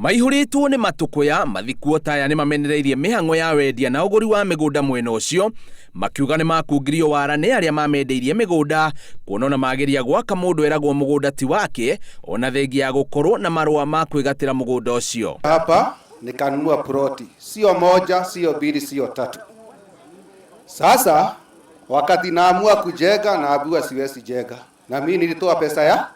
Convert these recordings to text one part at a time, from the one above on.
Maihuritwo ni matukuya mathikuo taya ni mamenereirie mihango ya wendia na uguri wa migunda mwena ucio makiuga ni makungirio wara ni aria mamendeirie migunda kuona magiria gwaka mundu eragwo mugunda ti wake ona thengi ya gukorwo na marua ma kwigatira mugunda ucio. Hapa nikanunua ploti, sio moja, sio mbili, sio tatu. Sasa wakati naamua kujenga naambiwa siwezi jenga, na mimi nilitoa pesa ya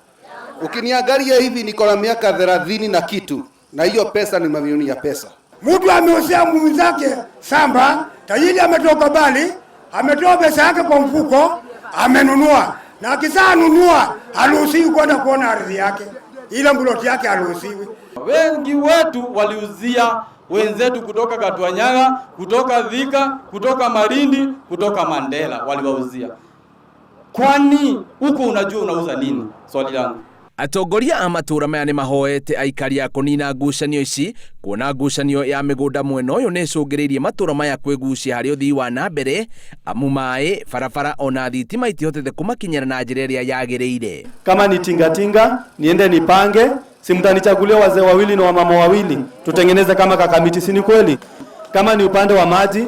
ukiniangalia hivi niko na miaka 30 na kitu, na hiyo pesa ni mamilioni ya pesa. Mtu ameosea mwenzake samba, tajiri ametoka bali, ametoa pesa yake kwa mfuko, amenunua. Na akisa nunua, haruhusiwi kwenda kuona ardhi yake. Ile ploti yake haruhusiwi. Wengi wetu waliuzia wenzetu kutoka Katwanyaga, kutoka Thika, kutoka Malindi, kutoka Mandela waliwauzia. Kwani huko unajua unauza nini? Swali langu. Atongoria a matura maya ni mahoete aikari a kunina ngucanio ici kuona ngucanio ya migunda mwena uyu ni cungiriirie matura maya kwigucia hari uthii wa na mbere amu mai barabara ona thitima itihotete kumakinyira na njira iria yagiriire. Kama ni tingatinga niende nipange, simtanichagulia wazee wawili na wamama wawili tutengeneze kama kakamiti, si ni kweli? Kama ni upande wa maji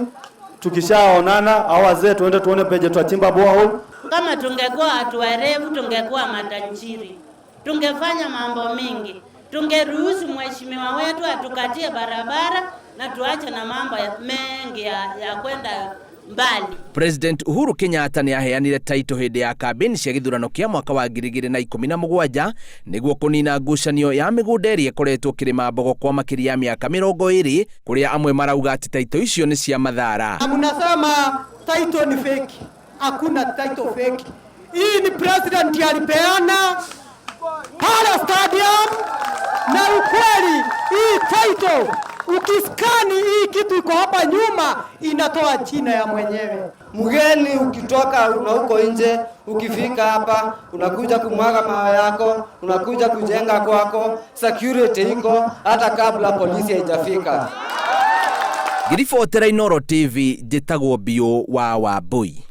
tukishaonana au wazee tuende tuone peje tuachimba borehole. Kama tungekuwa watu werevu tungekuwa matajiri, tungefanya mambo mingi, tungeruhusu mheshimiwa wetu atukatie barabara na tuache na mambo mengi ya kwenda mbali. President Uhuru Kenyatta ni aheanire taito hindi ya kambeni cia githurano kia mwaka wa 2017 niguo kunina ngucanio ya migunda iria ikoretwo kirima mbogo kwa makiria ya miaka 20 kuria amwe marauga ati taito icio ni cia mathara. Mnasema taito ni fake. Hakuna taito fake. Hii ni president alipeana pale stadium, na ukweli hii taito ukiskani hii kitu iko hapa nyuma inatoa jina ya mwenyewe. Mgeni ukitoka na huko nje ukifika hapa unakuja kumwaga mawe yako, unakuja kujenga kwako, security iko hata kabla polisi haijafika. Ngiribotera Inooro TV njitagwo Bio wa Wambui.